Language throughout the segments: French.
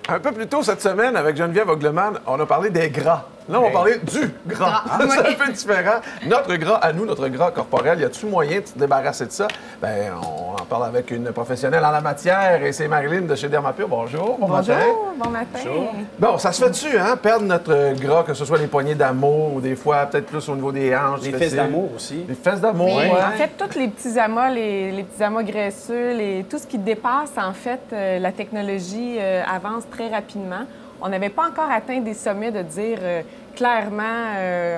Un peu plus tôt cette semaine, avec Geneviève Ogleman, on a parlé des gras. Là, on va parler du gras. C'est un peu différent. Notre gras à nous, notre gras corporel, y a-t-il moyen de se débarrasser de ça? Bien, on en parle avec une professionnelle en la matière et c'est Marilyn de chez Dermapure. Bonjour, bon matin. Bon matin. Bonjour. Bon, ça se fait-tu, hein? Perdre notre gras, que ce soit les poignées d'amour ou des fois peut-être plus au niveau des hanches. Les fesses d'amour aussi. Les fesses d'amour, Oui, ouais. en fait, tous les petits amas, les petits amas graisseux, tout ce qui dépasse, en fait, la technologie avance très rapidement. On n'avait pas encore atteint des sommets de dire clairement,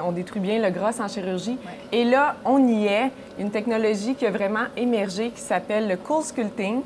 on détruit bien le gras en chirurgie. Ouais. Et là, on y est. Une technologie qui a vraiment émergé qui s'appelle le CoolSculpting,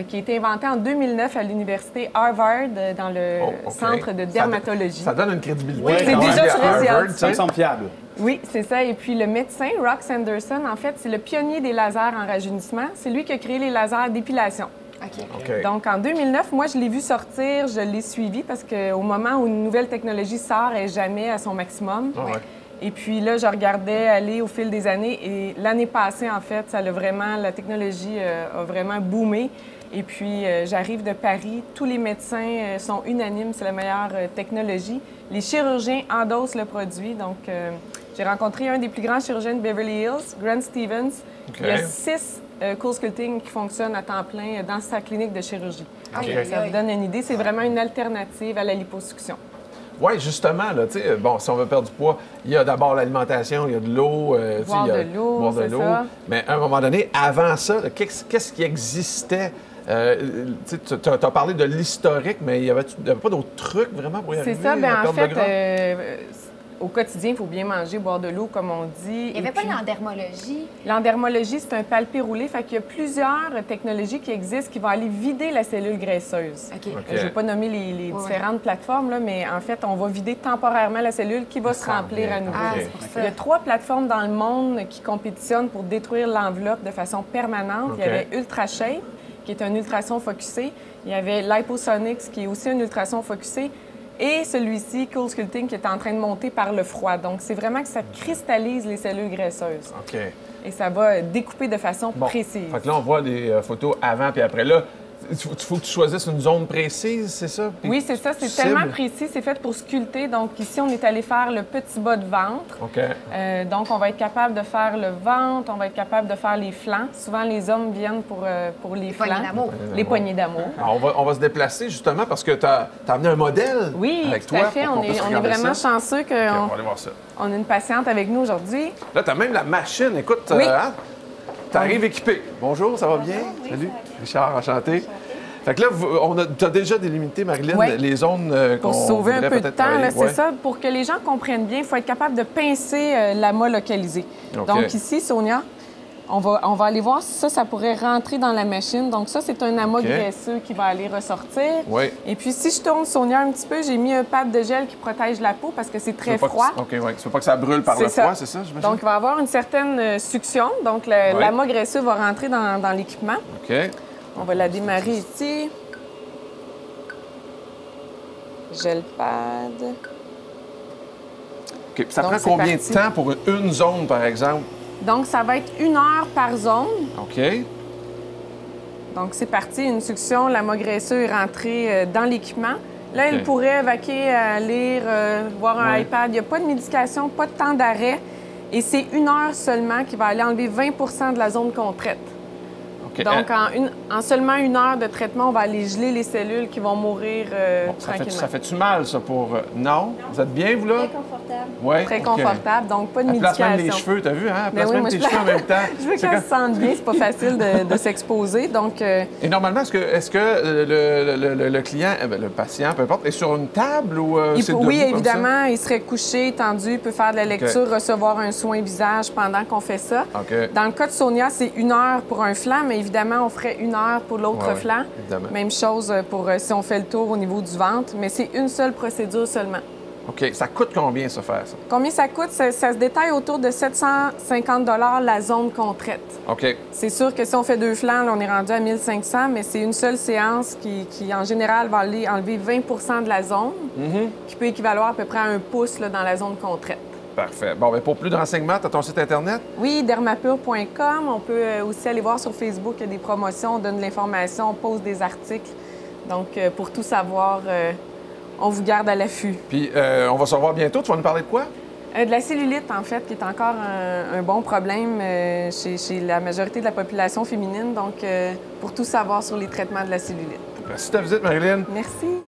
qui a été inventé en 2009 à l'université Harvard dans le centre de dermatologie. Ça donne une crédibilité. Ouais, c'est déjà très Harvard, ça me semble fiable. Oui, c'est ça. Et puis le médecin, Rock Sanderson, en fait, c'est le pionnier des lasers en rajeunissement. C'est lui qui a créé les lasers d'épilation. Okay. Donc, en 2009, moi, je l'ai vu sortir, je l'ai suivi parce qu'au moment où une nouvelle technologie sort, elle n'est jamais à son maximum. Oh, ouais. Et puis là, je regardais aller au fil des années et l'année passée, en fait, la technologie a vraiment boomé. Et puis, j'arrive de Paris, tous les médecins sont unanimes, c'est la meilleure technologie. Les chirurgiens endossent le produit. Donc, j'ai rencontré un des plus grands chirurgiens de Beverly Hills, Grant Stevens. Il y a 6 CoolSculpting qui fonctionnent à temps plein dans sa clinique de chirurgie. Ça vous donne une idée, c'est vraiment une alternative à la liposuction. Oui, justement, là, tu sais, bon, si on veut perdre du poids, il y a d'abord l'alimentation, il y a de l'eau. Boire de l'eau, c'est ça. Mais à un moment donné, avant ça, qu'est-ce qui existait? Tu as parlé de l'historique, mais il n'y avait pas d'autres trucs vraiment pour y arriver? C'est ça, bien à en perdre le gras? fait, au quotidien, il faut bien manger, boire de l'eau, comme on dit. Il n'y avait pas l'endermologie? L'endermologie, c'est un palpé roulé. Fait qu'il y a plusieurs technologies qui existent qui vont aller vider la cellule graisseuse. Je ne vais pas nommer les différentes plateformes, là, mais en fait, on va vider temporairement la cellule qui va se remplir à nouveau. Il y a 3 plateformes dans le monde qui compétitionnent pour détruire l'enveloppe de façon permanente. Il y avait UltraShape, qui est un ultrason focusé. Il y avait Liposonics, qui est aussi un ultrason focusé. Et celui-ci, CoolSculpting, qui est en train de monter par le froid. Donc, c'est vraiment que ça cristallise les cellules graisseuses. OK. Et ça va découper de façon précise. Fait que là, on voit des photos avant puis après. Là, il faut que tu choisisses une zone précise, c'est ça? Puis oui, c'est ça. C'est tellement précis. C'est fait pour sculpter. Donc, ici, on est allé faire le petit bas de ventre. OK. Donc, on va être capable de faire le ventre, on va être capable de faire les flancs. Souvent, les hommes viennent pour les flancs. Les poignées d'amour. On va se déplacer, justement, parce que tu as amené un modèle avec toi. Oui, tout à fait. On est vraiment chanceux qu'on on va aller voir ça. On a une patiente avec nous aujourd'hui. Là, tu as même la machine. Écoute, tu arrives équipé. Bonjour, ça va bien? Oui, salut. ça va bien. Richard, enchanté. Fait que là, tu as déjà délimité, Marilyn, les zones qu'on pour sauver un peu de temps, c'est ça. Pour que les gens comprennent bien, il faut être capable de pincer l'amas localisé. Okay. Donc ici, Sonia, on va aller voir si ça pourrait rentrer dans la machine. Donc ça, c'est un amas graisseux qui va aller ressortir. Oui. Et puis si je tourne Sonia un petit peu, j'ai mis un pad de gel qui protège la peau parce que c'est très froid. OK, oui. Tu veux pas que ça brûle par le froid, c'est ça, j'imagine? Donc il va y avoir une certaine succion. Donc l'amas graisseux va rentrer dans l'équipement. OK. On va la démarrer ici. Gel pad. OK. Ça prend combien de temps pour une zone, par exemple? Donc, ça va être 1 heure par zone. OK. Donc, c'est parti. Une succion, l'amas graisseux est rentré dans l'équipement. Là, il pourrait vaquer à lire, voir un iPad. Il n'y a pas de médication, pas de temps d'arrêt. Et c'est 1 heure seulement qui va aller enlever 20 de la zone qu'on traite. Okay. Donc, en seulement 1 heure de traitement, on va aller geler les cellules qui vont mourir tranquillement. Ça fait-tu mal, ça, pour... Non? Vous êtes bien, vous, là? Très confortable. Oui. Très confortable, donc pas de médication. Elle place même les cheveux, t'as vu, hein? Elle place même tes cheveux en même temps. Je veux qu'elle se sente bien, c'est pas facile de s'exposer, donc... Et normalement, est-ce que le client, le patient, peu importe, est sur une table ou c'est debout? Oui, évidemment, il serait couché, tendu, peut faire de la lecture, recevoir un soin visage pendant qu'on fait ça. Dans le cas de Sonia, c'est 1 heure pour un flanc, mais évidemment, on ferait 1 heure pour l'autre flanc. Évidemment. Même chose pour si on fait le tour au niveau du ventre, mais c'est une seule procédure seulement. OK. Ça coûte combien, ça, faire ça? Combien ça coûte? Ça se détaille autour de 750 la zone qu'on traite. OK. C'est sûr que si on fait 2 flancs, là, on est rendu à 1500, mais c'est une seule séance qui, en général, va aller enlever 20 de la zone, qui peut équivaloir à peu près à 1 pouce là, dans la zone qu'on traite. Parfait. Bon, bien, pour plus de renseignements, tu as ton site Internet? Oui, dermapure.com. On peut aussi aller voir sur Facebook, il y a des promotions, on donne de l'information, on pose des articles. Donc, pour tout savoir, on vous garde à l'affût. Puis, on va se revoir bientôt. Tu vas nous parler de quoi? De la cellulite, en fait, qui est encore un bon problème chez la majorité de la population féminine. Donc, pour tout savoir sur les traitements de la cellulite. Merci de ta visite, Marilyn. Merci.